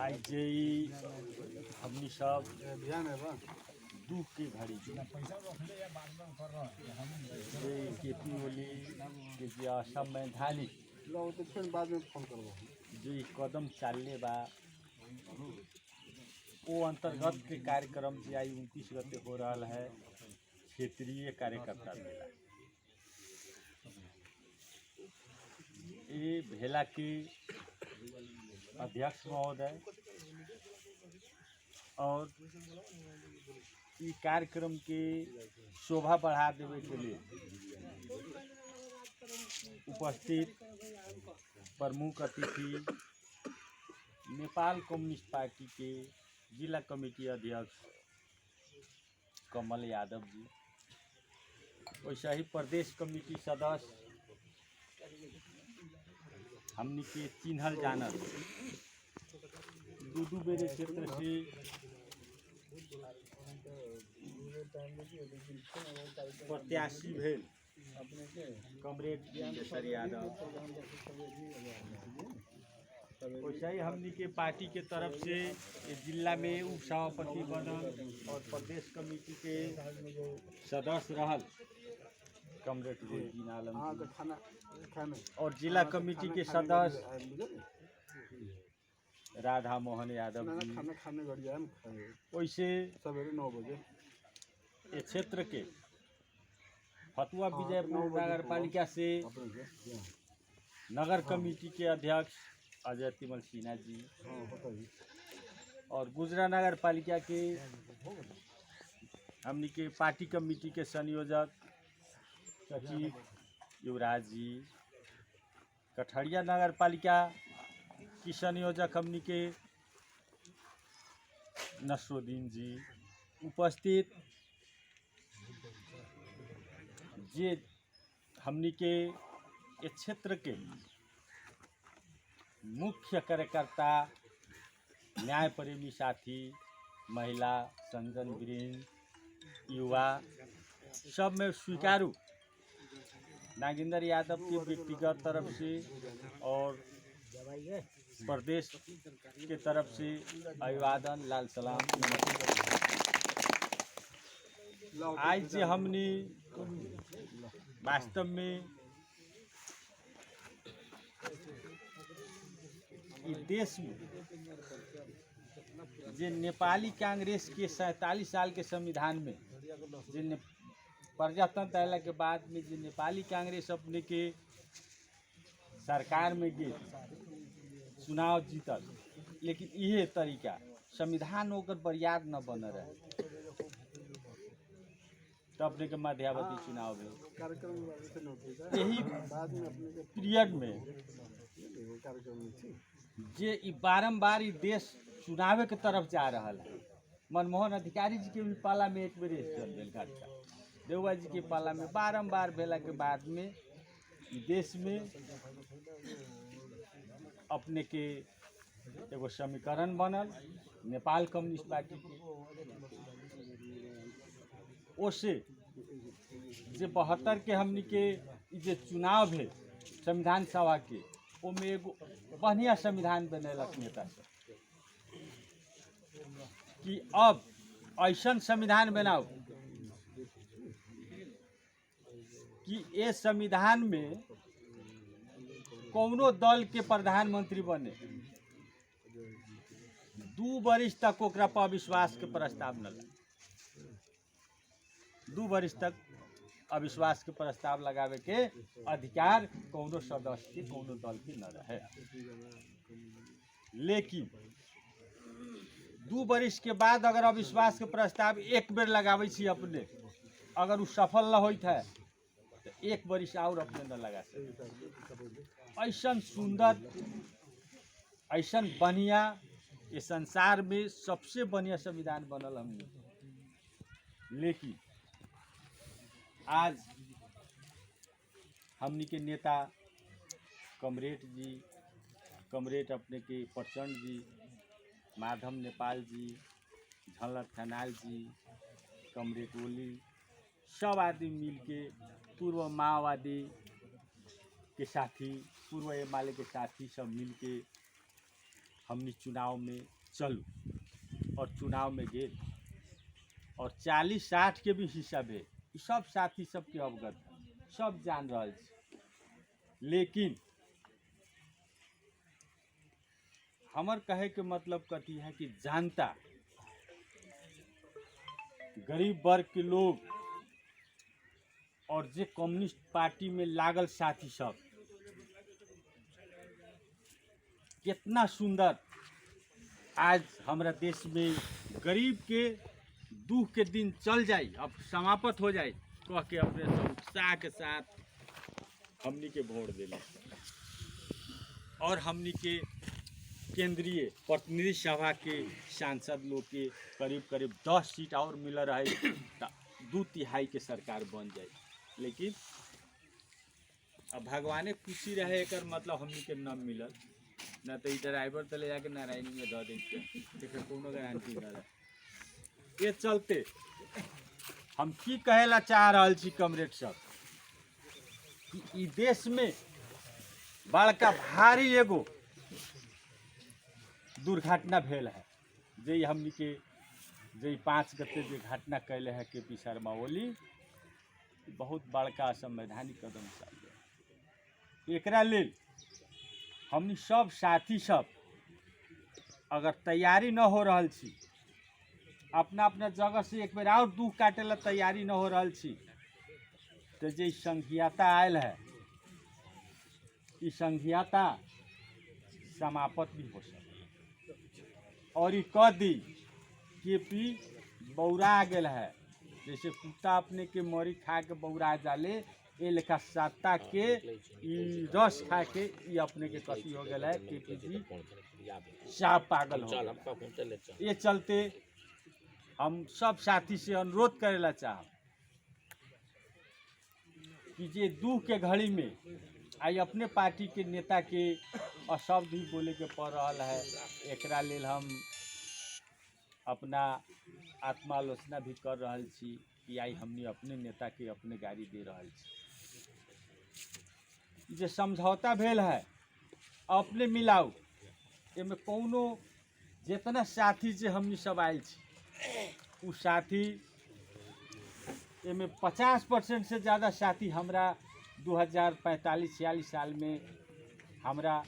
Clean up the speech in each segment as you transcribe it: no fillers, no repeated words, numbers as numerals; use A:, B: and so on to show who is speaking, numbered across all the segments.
A: आज जे हमनी सब दुख के घड़ी जे केपी ओली के जे असंवैधानिक
B: बाद में फोन करबो
A: जो कदम चालले बा वो अंतर्गत के कार्यक्रम जे आई 29 गते हो रहा है क्षेत्रीय कार्यकर्ता मेला। ये भेला के अध्यक्ष महोदय और इस कार्यक्रम के शोभा बढ़ा देवे के लिए उपस्थित प्रमुख अतिथि नेपाल कम्युनिस्ट पार्टी के जिला कमेटी अध्यक्ष कमल यादव जी, वैसे ही प्रदेश कमेटी सदस्य हमनी के चिन्हल जानल दू बेरे क्षेत्र से प्रत्याशी भेल कमरेड केसर यादव, वैसे ही हमनी के पार्टी के तरफ से जिला में उप सभापति बनल और प्रदेश कमेटी के सदस्य रहल कमरेड जी आलम और जिला कमेटी के सदस्य राधा मोहन यादव जी। वैसे
B: सवेरे 9 बजे
A: ये क्षेत्र के फतुआ विजयपुर नगर पालिका से नगर कमेटी के अध्यक्ष अजय तिमल सिन्हा जी और गुजरा नगर पालिका के हमनी के पार्टी कमेटी के संयोजक सचिव युवराज जी, कठरिया नगर पालिका की संयोजक हमनी के नसरुद्दीन जी, उपस्थित जे हमनी के इस क्षेत्र के मुख्य कार्यकर्ता न्याय प्रेमी साथी महिला संजन वृंद युवा सब में स्वीकारू नागेंद्र यादव के व्यक्तिगत तरफ से और प्रदेश के तरफ से अभिवादन लाल सलाम नमस्ते। आज जे हमने वास्तव में इस देश में जे नेपाली कांग्रेस के 47 साल के संविधान में जे प्रजातंत्र आने के बाद में जो नेपाली कांग्रेस अपने के सरकार में गए चुनाव जीतल, लेकिन यह तरीका संविधान होकर बरियार न बन रहे तो अपने के मध्यावधि चुनाव में यही पीरियड में जे बारम्बार देश चुनाव के तरफ जा रहा है। मनमोहन अधिकारी जी के भी पाला में एक बेर चल गए घटना, देउबा जी के पाला में बारम्बार भेला के बाद में देश में अपने के एगो समीकरण बनल नेपाल कम्युनिस्ट पार्टी के ओसे जे 72 के हमनी के जे चुनाव भेल संविधान सभा के ओमे एगो बढ़िया संविधान बनैलक नेता सब कि अब ऐसा संविधान बनाओ कि ये संविधान में कौनो दल के प्रधानमंत्री बने 2 वर्ष तक ओकरा पर अविश्वास के प्रस्ताव न लगे, 2 वर्ष तक अविश्वास के प्रस्ताव लगावे के अधिकार कौनो सदस्य के कौनो दल के न रहे। लेकिन 2 वर्ष के बाद अगर अविश्वास के प्रस्ताव एक बेर लगावे छी अपने, अगर वो सफल न होता है तो 1 वर्ष और अपने न लगा सकते। ऐसा सुंदर ऐसा बढ़िया ये संसार में सबसे बढ़िया संविधान बनल हमने, लेकिन आज हमनी के नेता कमरेड जी, कमरेड अपने के प्रचंड जी, माधव नेपाल जी, झलक खनाल जी, कमरेड ओली, सब आदमी मिल के पूर्व माओवादी के साथी, पूर्व एमएलए के साथी सब मिल के हमनी चुनाव में चलू और चुनाव में गेल और 40-60 के भी हिस्सा भेल, ई सब साथी सबके अवगत है, सब जान रहा है। लेकिन हमर कहे के मतलब कथी है कि जनता, गरीब वर्ग के लोग और जे कम्युनिस्ट पार्टी में लागल साथी सब, कितना सुंदर आज हमारा देश में गरीब के दुख के दिन चल जाए, अब समाप्त हो जाए, कह के अपने सब उत्साह के साथ हमनी के वोट दिले और हमनी के केंद्रीय प्रतिनिधि सभा के सांसद लोग के करीब करीब 10 सीट और मिल रहे तो 2/3 के सरकार बन जाए। लेकिन अब भगवाने खुशी रहे, एक मतलब हमनी के न मिलल, न तो ड्राइवर तो ले जाके नारायणी में दे देते, कोनो गारंटी न रहे। ये चलते हम की कहेला चाह रहा छी कमरेड सब कि ई देश में बड़का भारी एगो दुर्घटना भेल है, जे हमनी के जे 5 गते जे घटना कैले है KP शर्मा ओली, बहुत बड़का असंवैधानिक कदम चल। एकरा लेल हमनी सब साथी सब अगर तैयारी न हो रहल छी, अपना अपना जगह से एक बेर और दुख काटे ला तैयारी न हो रहल छी, तो जे संघीयता आयल है, ई संघीयता समाप्त भी हो सके। और ई कह दी KP बौरा गेल है, जैसे कुत्ता अपने के मरी खा के बौरा जाले, ए लेखा सत्ता के ई रस खा के ई अपने के कथी हो गया है, KP जी साफ पागल हो गया। ये चलते हम सब साथी से अनुरोध करेला चाह कि जे दुख के घड़ी में आई अपने पार्टी के नेता के अशब्द भी बोले के पड़ रहा है, एकरा लेल हम अपना आत्मालोचना भी कर रहा छी कि आई हमने अपने नेता के अपने गाड़ी दे रहा छी। जे समझौता भेल है अपने मिलाऊ, एमे कोनो जितना साथी जे हमनी सब आयल छी उ साथी एमे 50% से ज़्यादा साथी हमरा 2045-46 साल में हमरा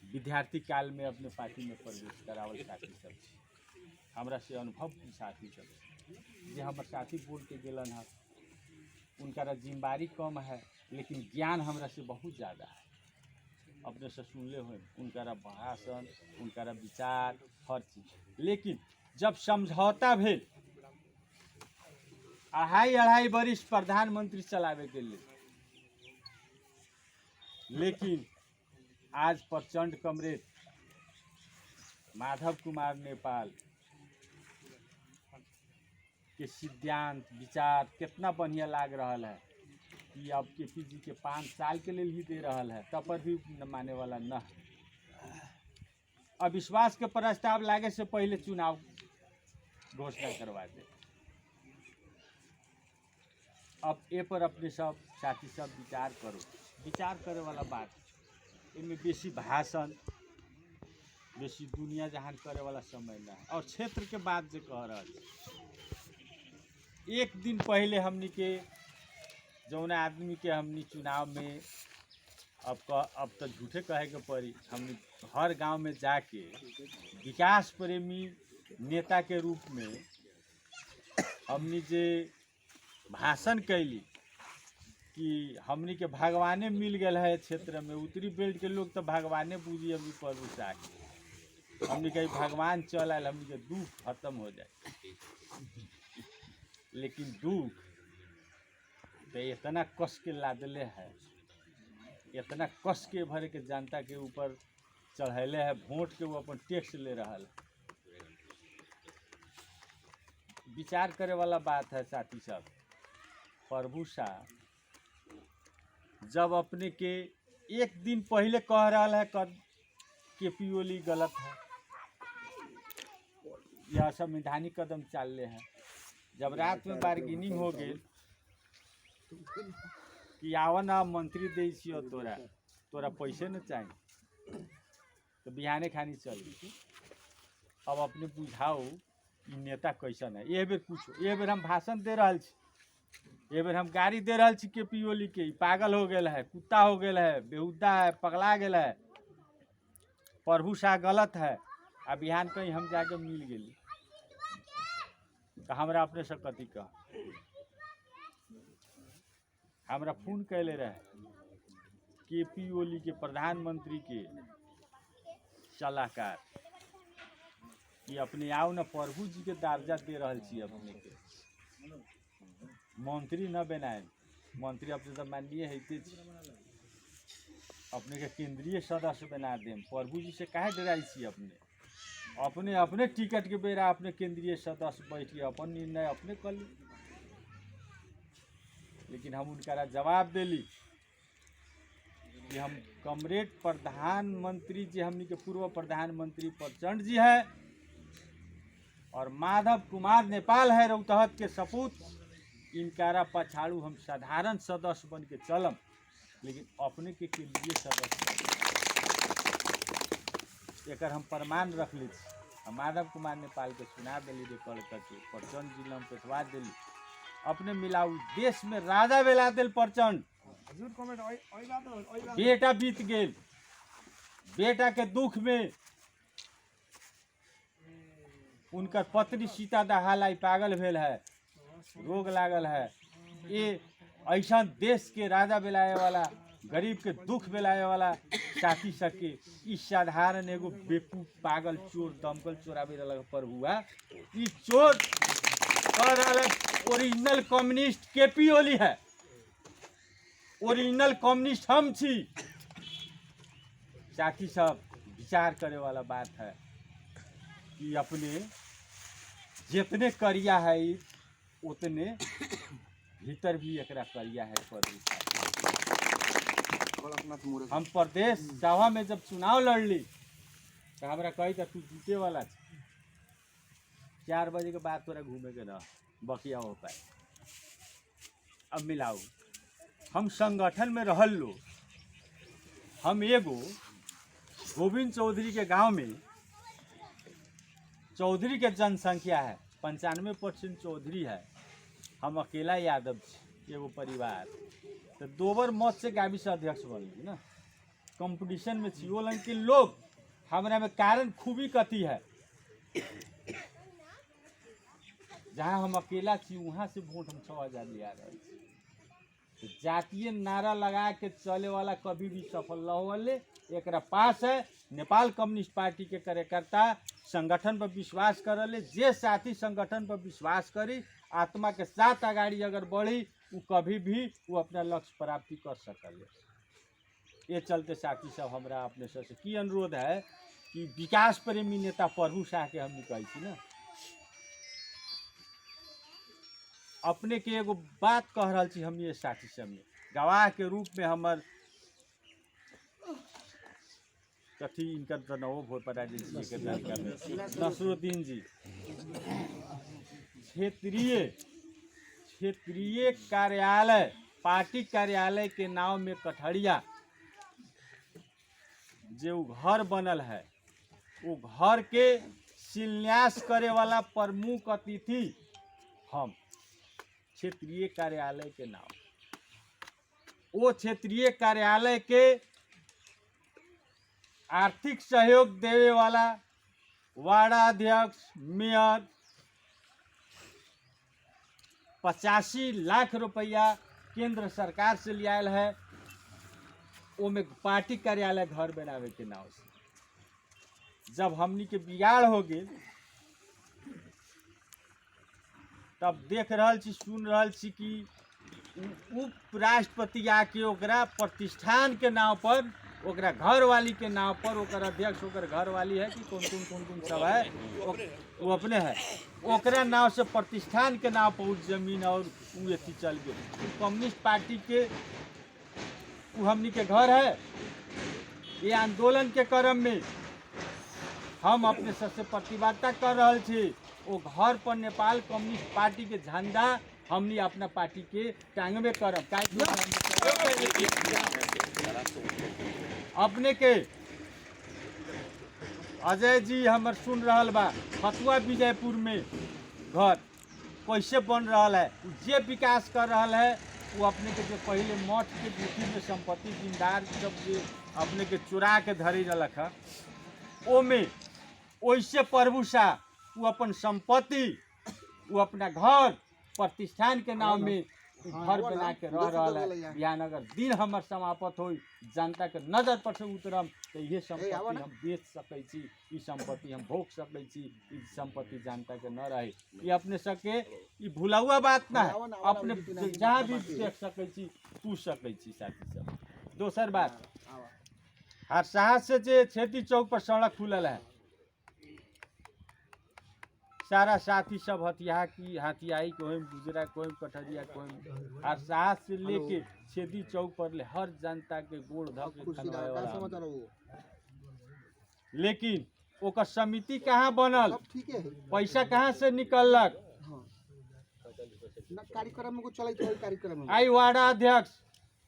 A: विद्यार्थी काल में अपने पार्टी में प्रवेश करावल साथी सब छी, हमरा से अनुभव की साथी सब जे हमर साथी बोल के गेलन है, उनका जिम्मेदारी कम है लेकिन ज्ञान हमरा से बहुत ज़्यादा है। अपने से सुनले हो उनका भाषण, उनका विचार, हर चीज। लेकिन जब समझौता भेल 2.5 वर्ष प्रधानमंत्री चलावे के लिए, लेकिन आज प्रचंड कमरेड माधव कुमार नेपाल के सिद्धांत विचार कितना बढ़िया लाग रहा है कि अब KP जी के 5 साल के लिए ही दे रहा है, तब पर भी न माने वाला न। अविश्वास के प्रस्ताव लागे से पहले चुनाव घोषणा करवा दे। अब ए पर अपने सब साथी सब विचार करो, विचार करे वाला बात, इनमें बेसी भाषण, बेसी दुनिया जहान करे वाला समय ना है। और क्षेत्र के बात जो कह रहा है, एक दिन पहले हमनी के जौन आदमी के हमनी चुनाव में अब तो झूठे कहे के पड़ी, हमनी हर गांव में जाके विकास प्रेमी नेता के रूप में हमनी जे भाषण कैली कि हमनी के भगवाने मिल गया है क्षेत्र में, उत्तरी बेल्ट के लोग तो भगवाने बूझी अभी पर आके हमनी के भगवान चल आयल, हमनी के दुख खत्म हो जाए। लेकिन दुख तो इतना कस के लादले है, इतना कस के भरे के जनता के ऊपर चढ़ैले है, वोट के वो अपन टैक्स ले रहा है। विचार करे वाला बात है साथी सब। प्रभु साहब जब अपने के एक दिन पहले कह रहा है KP ओली गलत है, यह संवैधानिक कदम चल रहे हैं, जब रात में बार्गेनिंग हो गई कि आवा ना मंत्री दे तोरा पैसे न चाहिए, तो बिहाने खानी चल गई। अब अपने बुझाओ ई नेता कैसन है। ये बेर पूछो, ये बेर हम भाषण दे रहा छी, ये बेर हम गाड़ी दे रहा छी केपी ओली के, ई पागल हो गया है, कुत्ता हो गया है, बेहुदा है, पगला गया है, प्रभु शाह गलत है। आ बिहान कहीं हम जाके मिल गए तो हमरा अपने से कथी कह, हमरा फोन कैले रहे केपी ओली के प्रधानमंत्री के सलाहकार कि अपने आओ न, प्रभु जी के दर्जा दे रहल छी अपने के, मंत्री न बनाए, मंत्री अपने तो माननीय है, अपने के केंद्रीय सदस्य बना देम, प्रभु जी से काहे डराई छी अपने, अपने अपने टिकट के बेरा अपने केंद्रीय सदस्य बैठ के अपन निर्णय अपने कर ली। लेकिन हम उनका जवाब दिली कि हम कमरेड प्रधानमंत्री जी, हमनी के पूर्व प्रधानमंत्री प्रचंड जी है और माधव कुमार नेपाल है रौतहट के सपूत, इनकारा पछाड़ू हम साधारण सदस्य बन के चलम, लेकिन अपने के केंद्रीय सदस्य एक हम प्रमाण रख ली। माधव कुमार नेपाल के सुना दिली रिकॉर्ड करके, प्रचंड जिला में पेटवा दिली, अपने मिलाऊ देश में राजा बेला दिल प्रचंड, बेटा बीत गेल, बेटा के दुख में उनकर पत्नी सीता दहालाई पागल भेल है, रोग लागल है। ये ऐसा देश के राजा बेलाए वाला, गरीब के दुख बेलाए वाला साथी सके इस साधारण एगो बेकूफ पागल चोर दमकल चोरावे लग पर हुआ, ई चोर कर ओरिजिनल कम्युनिस्ट केपी ओली है, ओरिजिनल कम्युनिस्ट हम छी। साथी सब विचार करे वाला बात है कि अपने जितने करिया है उतने भीतर भी एकरा करिया है। हम प्रदेश सभा में जब चुनाव लड़ली तो हमरा कही था तू जीते वाला 4 बजे के बाद तोरा घूमे के ना बकिया हो पाए। अब मिलाओ हम संगठन में रहल लो, हम एगो गोविंद चौधरी के गांव में, चौधरी के जनसंख्या है 95% चौधरी है, हम अकेला यादव छी, एगो परिवार, तो दोबर मत से गावी से अध्यक्ष बनली ना, कंपटीशन में छी। वो लंग के लोग हमरा में कारण खूबी कथी है, जहाँ हम अकेला छी वहाँ से वोट हम 6000 लिया रहे छी। तो जातीय नारा लगा के चले वाला कभी भी सफल न होले। एक पास है नेपाल कम्युनिस्ट पार्टी के कार्यकर्ता संगठन पर विश्वास करले, जे साथी संगठन पर विश्वास करी आत्मा के साथ आगाड़ी अगर बढ़ी वो कभी भी वो अपना लक्ष्य प्राप्ति कर सकले। ये चलते साथी सब हमरा अपने से की अनुरोध है कि विकास प्रेमी नेता प्रभु शाह के हम कही ना, अपने के एगो बात कह रहा छी, हम ये साथी सब में गवाह के रूप में हमर कथी इनकर तो नवो भोट पता जी के लड़का में नसरुद्दीन जी, क्षेत्रीय कार्यालय पार्टी कार्यालय के नाम में कठड़िया जो घर बनल है, वो घर के शिलान्यास करे वाला प्रमुख अतिथि हम, क्षेत्रीय कार्यालय के नाम, वो क्षेत्रीय कार्यालय के आर्थिक सहयोग देवे वाला वार्डाध्यक्ष, मेयर 85 लाख रुपया केंद्र सरकार से लियाल है, वो में पार्टी कार्यालय घर बनावे के नाव से। जब हमनी के बिगाड़ हो गए तब देख रहल छी, सुन रहल छी कि उपराष्ट्रपति आके ओकरा प्रतिष्ठान के नाम पर, ओकरा घर वाली के नाम पर, ओकर अध्यक्ष ओकर घर वाली है कि कौन सब है वो अपने है, ओकरा नाम से प्रतिष्ठान के नाम पर उस जमीन और वो अथी चल गए। कम्युनिस्ट पार्टी के वो हमनी के घर है। ये आंदोलन के क्रम में हम अपने सबसे प्रतिबद्धता कर रहे थे, वो घर पर नेपाल कम्युनिस्ट पार्टी के झंडा हमनी अपना पार्टी के टांगबे करब। अपने के अजय जी हमर सुन रहल बा फतुआ विजयपुर में घर कैसे बन रहल है, जे विकास कर रहल है वो अपने के जो पहले मठ के गुठी में संपत्ति जिम्मेदार सब जे अपने के चुरा के धरी रख है ओमे वैसे प्रभु शाह वो अपन संपत्ति वो अपना घर प्रतिष्ठान के नाम में घर बना के रह रहा है। बिहान अगर दिन हमर समाप्त हो जनता के नजर पर से उतरम तो ये संपत्ति हम बेच सकै छी, ई संपत्ति हम भोग सकै छी, ई संपत्ति जनता के न रहे। ये अपने सके ई भुलावा बात ना है, अपने जहाँ भी देख सकै छी पूछ सकै छी साथी सब। दोसर बात हर साहस से जे खेती चौक पर सड़क खुलल है, सारा साथी सब हथियाई कोई गुजरा कोई कटरिया कोई हर साहस से लेके छेदी चौक पर ले हर जनता के गोड़ धक खनवाए वाला। लेकिन ओकर समिति कहाँ बनल, पैसा कहाँ से निकलक, आई वार्ड अध्यक्ष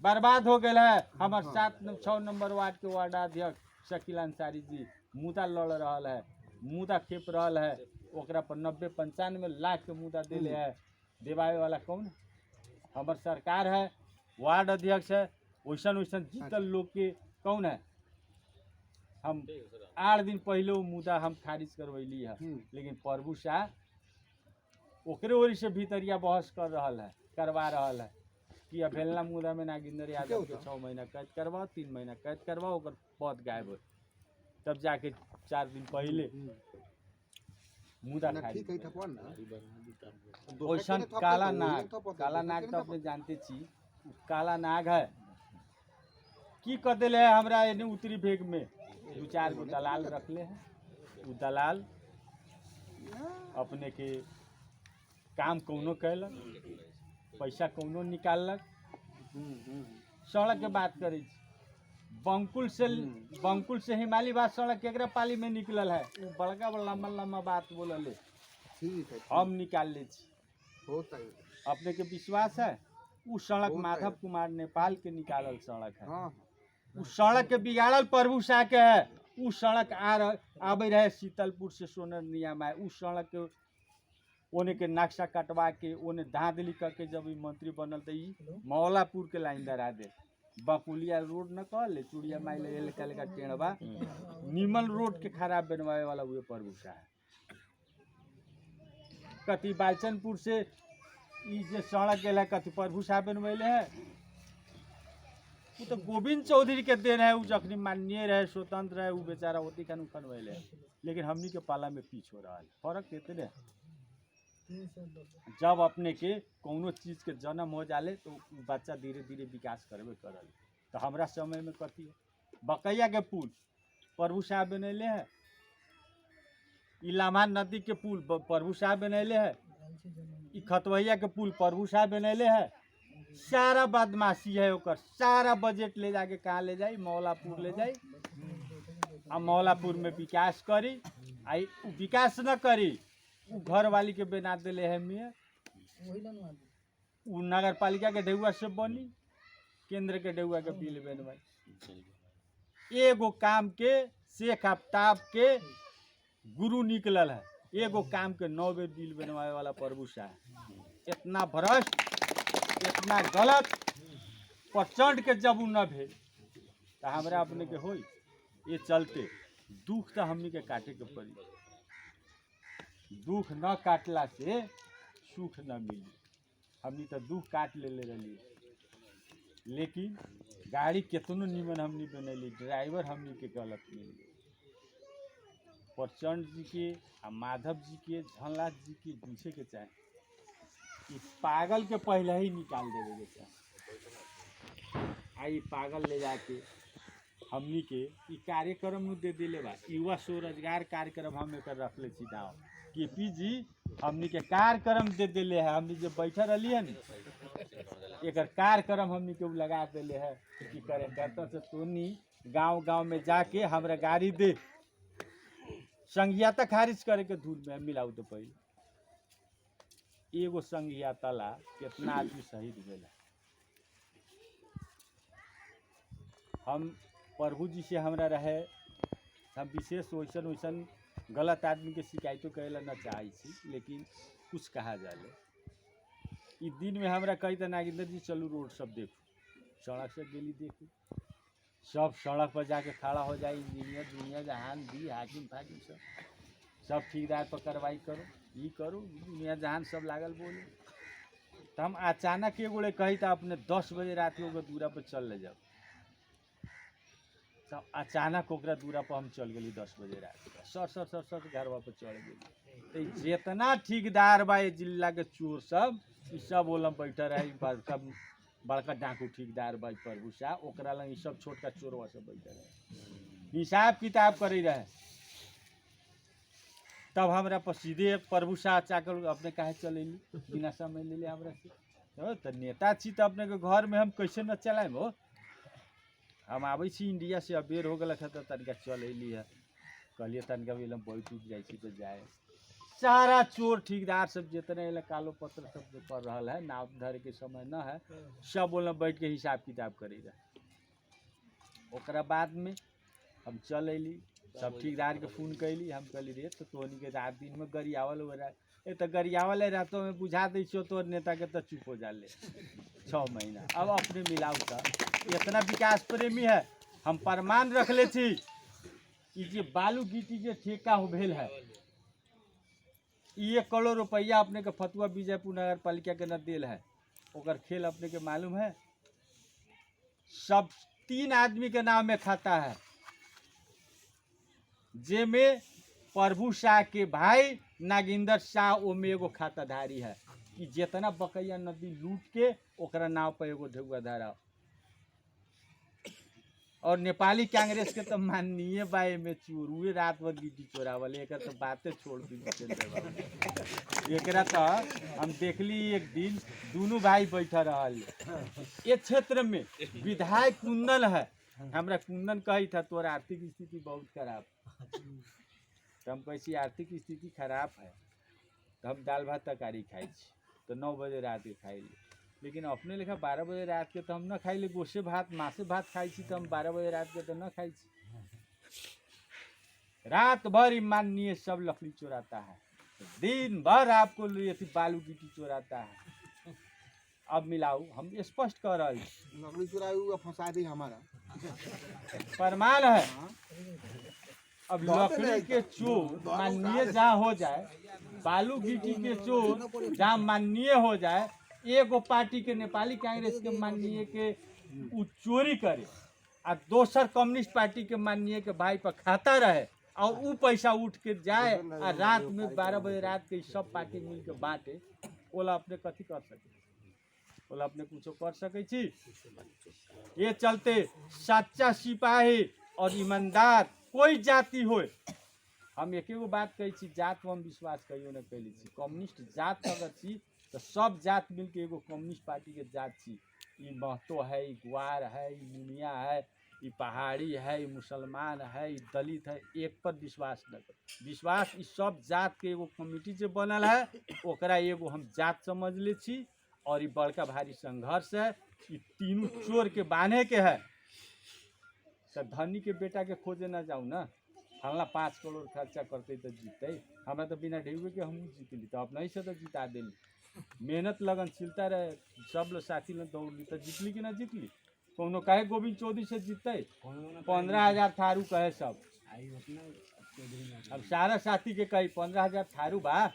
A: बर्बाद हो गए है। हमार 7-6 नंबर वार्ड के वार्ड अध्यक्ष शकील अंसारी जी मुद्दा लड़ रहा है, मुद्दा खेप रहा है, ओकरा पर 90-95 लाख के मुद्दा दिले है। देवावे वाला कौन है? हमार सरकार है, वार्ड अध्यक्ष है, वैसन वैसन जीतल लोग के कौन है? हम 8 दिन पहले वो मुद्दा हम खारिज करवैली है, लेकिन प्रभु शाह ओकरे ओरी से भीतरिया बहस कर रहा है, करवा रहा है कि अभेलना मुद्दा में नागिंदर यादव के 6 महीना कैद करवाओ, 3 महीना कैद करवाओ, ओकर पद गायब हो। तब जाके 4 दिन पहले मुद्दा वैसन काला नाग तो अपने जानते छी, काला नाग है की कर दिले है। हमरा एने उत्तरी भेग में 2-4 गो दलाल रखले हैं, वो दलाल अपने के काम कौनो कैलक, पैसा कौनो निकालक। सड़क के बात करे बंकुल से हिमालय सड़क केकरा पाली में निकलल है, वो बड़का लम्बा लम्बा बात बोलल है, हम निकाल ले अपने के विश्वास है। वो सड़क माधव कुमार नेपाल के निकालल सड़क है, वो सड़क के बिगाड़ल प्रभु शाह के है। वो सड़क आवे रहे शीतलपुर से सोनर नियम है, उस सड़क के ओने के नक्शा कटवा के ओने धांधली करके जब मंत्री बनल तो मौलापुर के लाइन दरा दे, बकुलिया रोड न कह ले, चूड़िया माइल का टेढ़वा निमल रोड के खराब बनवाए वाला हुए प्रभु शाह है। कति बालचनपुर से ये सड़क गया कति प्रभु शाह बनवैले है, वो तो गोविंद चौधरी के देन है। वो जखनी माननीय रहे, स्वतंत्र रहे, वो बेचारा होती खान बनवैले है, लेकिन हमनी के पाला में पीछ हो रहा है। फर्क देते रहे जब अपने के कोनो चीज के जन्म हो जाले तो बच्चा धीरे धीरे विकास करबे करल। तो हमरा समय में कथी बकैया के पुल प्रभु शाह बनैले है, इलामान नदी के पुल प्रभु शाह बनैले है, ई खतवैया के पुल प्रभु शाह बनैले है। सारा बदमाशी है ओकर, सारा बजट ले जाके कहाँ ले जाई, मौलापुर ले जाई, आ मौलापुर में विकास करी, आई विकास न करी घर वाली के बना दिले है मियाँ, वो नगर पालिका के ढेउआ से बनी, केंद्र के ढेउआ के बिल बनवाई। एगो काम के शेख आफ्ताब के गुरु निकलल है, एगो काम के 9 बेर बिल बनवाए वाला प्रभु शाह। इतना भ्रष्ट, इतना गलत प्रचंड के जब न भेल तो हमरा अपने के होई। ये चलते दुख तो हमनी के काटे के पड़ी, दुख न काटला से सुख न मिली। हमनी तो दुख काट ले रही, लेकिन गाड़ी केतनो निमन हमनी बनैली, ड्राइवर हमनी के गलत मिली। प्रचंड जी के आ माधव जी के, झनलाल जी के पूछे के चाहे, इस पागल के पहले ही निकाल देवे के चाहे। आई पागल ले जाके हमनी के ई कार्यक्रम में दे दिले बा, युवा स्वरोजगार कार्यक्रम हम एक रख ले छी दाव केपी जी, हमनी के कार्यक्रम दे दिले है। हमनी जो बैठे रही है न, एक कार्यक्रम हमनी के लगा दिले है कि करे करता से तोनी गांव गांव में जाके हमरा गाड़ी दे, संघियाता खारिज करे के धूल में मिलाऊ। तो पहले एगो संघियाता ला कितना आदमी शहीद भेल। हम प्रभु जी से हमरा रहे हम विशेष वैसन वैसन गलत आदमी के शिकायतों करेला न चाहे छी, लेकिन कुछ कहा जाले ई दिन में हमरा कही तो नागेंद्र जी चलू रोड सब देखू, सड़क से गेली देखू, सब सड़क पर जाके खड़ा हो जाए, इंजीनियर दुनिया जहान दी हाकिम फाकिम सब ठेकेदार पर कार्रवाई करो, ये करो, दुनिया जहान सब लागल बोले। तो हम अचानक के गोड़े कही तो अपने 10 बजे रात के ओकरा दूरा पर चल ले जाओ, तो अचानक ओकरा दूरा पर हम चल गई 10 बजे रात के, सर घरवा पर चढ़ गई। तो जितना ठेकेदार बा जिला के चोर सब ई सब ओलम बैठा रहे, बड़का डाकू ठेकेदार बा प्रभु शाह, ओकरा लंग ई सब छोटका चोरवा सब बैठा रहे, हिसाब किताब करे रहे। तब हमरा पर सीधे प्रभु शाह चाकर अपने काहे चलेली बिना समय ले हमरा से, तो नेता छी तो अपने के घर में हम कैसे न चलाएम हो। हम आबै छी इंडिया से, अबेर हो गल है तो तनिका चल अली है, कहलिए तनिका भी बैठ उठ जाए तो जाए। सारा चोर ठेकेदार सब जितने कालो पत्र सब जो कर रहा है, नाव धरे के समय न है, सब बोल बैठ के हिसाब किताब करे रहे। ओकरा बाद में हम चल अली, सब ठेकेदार के फोन कैली, हम कहली रे तो तोहनी के रात दिन में गरियावल हो रहा है, तो गरियावल है रातों में बुझा दी छो तोर नेता के तो चुप हो जाले 6 महीना। अब अपने मिलाऊ था इतना विकास प्रेमी है, हम प्रमाण रख ले थी कि जे बालू गिट्टी के ठेका हो भेल है 1 करोड़ रुपया अपने के फतुआ विजयपुर नगर पालिका के न दिल है, ओकर खेल अपने के मालूम है। सब 3 आदमी के नाम में खाता है, जेमे प्रभु शाह के भाई नागेंद्र शाह ओमे एगो खाताधारी है, कि जितना बकैया नदी लूट के ओकरा नाव पर एगो ढेउआ धारा। और नेपाली कांग्रेस के तो माननीय बाए में चोरुए रात भर गिट्टी चोरावल, एक तो बातें छोड़ दी। एकरा तो हम देखली एक दिन दोनों भाई बैठा रहा, ये क्षेत्र में विधायक कुंदन है, हमरा कुंदन कही था तोर आर्थिक स्थिति बहुत खराब, तो हम कैसी आर्थिक स्थिति खराब है, तो हम दाल भात तरकारी खाई, तो 9 बजे रात के खाई, लेकिन अपने लेखा 12 बजे रात के तो हम न खाई, गोशे भात मासे भात खाई, तो हम 12 बजे रात के तो न खाई। रात भर माननीय सब लकड़ी चोराता है, दिन भर आपको बालू गिट्टी चोराता है। अब मिलाऊ, हम स्पष्ट कर रहे हैं,
B: नकली चुराई फंसा दी हमारा
A: प्रमाण है। अब लकड़ी के चोर माननीय जहाँ हो जाए, बालू गिट्टी के चोर जहाँ माननीय हो जाए, एगो पार्टी के नेपाली कांग्रेस के माननीय के उ चोरी करे आ दोसर कम्युनिस्ट पार्टी के माननीय के भाई पर खाता रहे, और उ पैसा उठ के जाए आ रात में 12 बजे रात के सब पार्टी मिल के बांटे, ओला अपने कथी कर सके, ओला अपने कुछो कर सके छी। ये चलते सच्चा सिपाही और ईमानदार कोई जाति हो, हम एक बात कही छी, जात में हम विश्वास कहियो न कैली छी। कम्युनिस्ट जात अगर छी तो सब जात मिलके एगो कम्युनिस्ट पार्टी के जात छी। ई महतो है, ई ग्वार है, ई मुनिया है, ई पहाड़ी है, ई मुसलमान है, ई दलित है, एक पर विश्वास न कर। विश्वास इस सब जात के एगो कमिटी जो बनल है, ओकरा एगो हम जात समझ ले छी, और ये बड़का भारी संघर्ष है। ये तीनों चोर के बांधे के है, तो धनी के बेटा के खोजे ना जाऊ ना, फलना 5 करोड़ खर्चा करते तो जीते, हमें तो बिना ढेउए के हम जीतली, तो अपना ही से तो जिता दिली। मेहनत लगनशीलता रहे, सब लोग साथी में दौड़ली तो जीतली कि ना जीतली। कोनो कहे गोविंद चौधरी से जीतते 15,000 थारू कहे सब, अब सारा साथी के कही 15,000 थारू बा,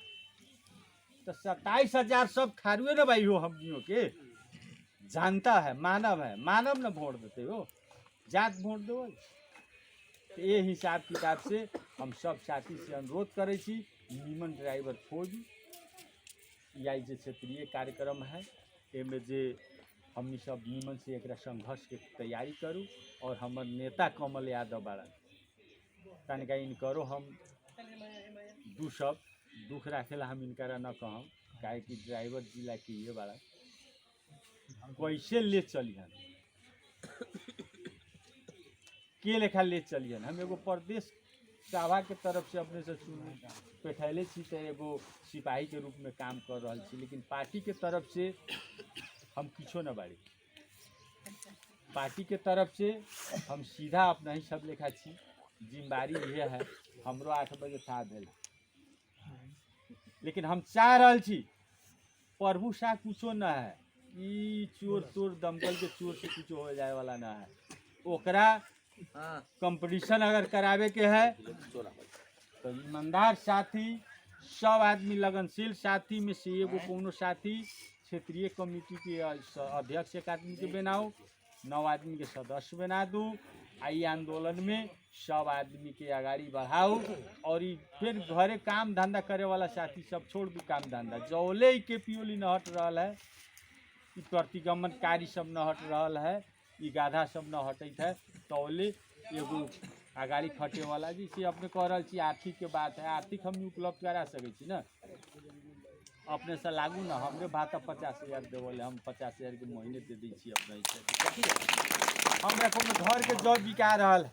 A: तो 27,000 सब थारुए ना भाई हो। हम के जानता है, मानव है, मानव न वोट देते हो, जात वोट दो। ये हिसाब किताब से हम सब साथी से अनुरोध करे छी, निमन ड्राइवर खोज, या जे क्षेत्रीय कार्यक्रम है एमे जे हमनी सब निमन से एक संघर्ष के तैयारी करूँ। और हमर नेता कमल यादव बाड़ा, तनिका इनकरो हम दू सब दुख राखेला हम इनकरा न कहम, काहे कि ड्राइवर जिला के ये बाड़ा कैसे ले चलियन, के लेखा ले चलियन। हम एगो प्रदेश सभा के तरफ से अपने से बैठैले छी, तो एगो सिपाही के रूप में काम कर रहा छी, लेकिन पार्टी के तरफ से हम किछो न बाड़ी। पार्टी के तरफ से हम सीधा अपना ही सब लेखा छी, जिम्मेदारी ये है हमरो 8 बजे था भेल, लेकिन हम चाह रहल छी प्रभु सा कुछो ना है, ई चोर तोर दमकल के चोर से कुछो हो जाए वाला ना है। ओकरा कंपटीशन अगर करावे के है तो ईमानदार साथी, सब आदमी लगनशील साथी में से एगो कोनो साथी क्षेत्रीय कमेटी के अध्यक्ष एक आदमी के बनाओ, 9 आदमी के सदस्य बना दू, आई आंदोलन में सब आदमी के आगाड़ी बढ़ाओ। और फिर घरे काम धंधा करे वाला साथी सब छोड़ दू काम धंधा, जौले के पियोली न हट रहा है, प्रतिगमनकारी सब न हट रहा है, ई गाधा सब न हटत है, तौले एगो आगाड़ी खटे वाला जैसे अपने कह रहा छी आर्थिक के बात है, आर्थिक हम उपलब्ध करा सके छी ना, अपने से लागू ना, हमरे भाता 50,000 देवल, हम 50,000 के महीने दे दी छी अपने से, हमरा कोनो घर के जॉब बिका रहा है,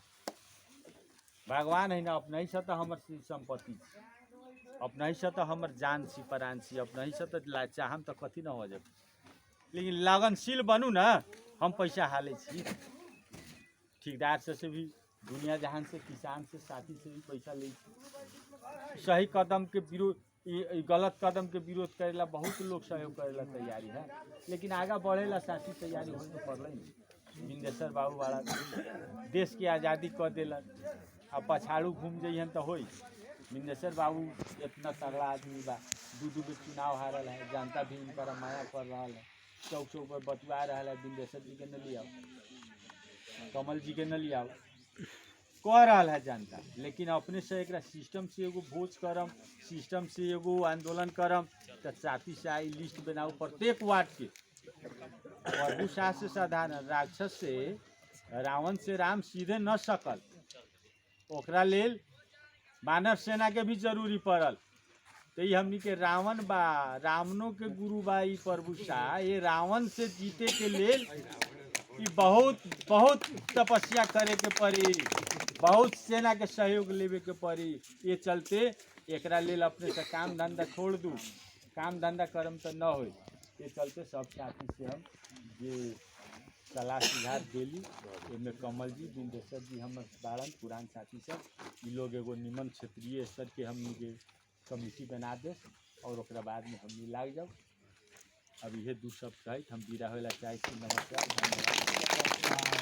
A: भगवान है ना, अपने ही से तो हमर संपत्ति, अपने ही से तो हमर जान छी प्राण छी, अपने ही से तो चाहम तो कथी ना हो जाए, लेकिन लगनशील बनू ना, हम पैसा हाले छी, ठेकेदार से भी, दुनिया जहान से, किसान से, साथी से भी पैसा ले, सही कदम के विरोध, गलत कदम के विरोध करेला बहुत लोग सहयोग करेला तैयारी है, लेकिन आगा बढ़ेला साथी तैयारी हो तो पड़ल नहीं। बिंदेश्वर बाबू वाला देश के आज़ादी कर दिलन, अब पछाड़ू घूम जाइए तो हो। बिंदेश्वर बाबू इतना तगड़ा आदमी बा, दू के चुनाव हारल है, जनता भी इनका माया कर रहा है, चौक चौक पर बतवा रहा है, बिंदेश्वर जी के न लियाओ, कमल जी के न लियाओ, कह रहा है जनता, लेकिन अपने से एक सिस्टम से एगो भोज करम, सिस्टम से एगो आंदोलन करम, तो साथी से आई लिस्ट बनाओ प्रत्येक वार्ड के, प्रभु शाह से साधारण, राक्षस से रावण से राम सीधे न सकल, ओकरा लेल मानव सेना के भी जरूरी पड़ल, तो ये हमनी के रावण बा, रावणों के गुरु बा ई प्रभु शाह, ये रावण से जीते के लेल बहुत बहुत तपस्या करे के पड़ी, बहुत सेना के सहयोग लेवे के पड़ी, ये चलते एकरा लेल अपने से काम धंधा छोड़ दू, काम धंधा करम तो न हो, ये चलते सब साथी से हम ये सलाह सुझाव दिली, इनमें कमल जी, बिंदेश्वर जी हमर बारन पुरान साथी सब, ये लोग एगो निमन क्षेत्रीय स्तर के हमनी के कमेटी बना दे, और ओकरा बाद में हमनी लाग जाओ। अब ये 2 शब्द कहित हम विदा होला चाहे छी, नमस्कार, धन्यवाद।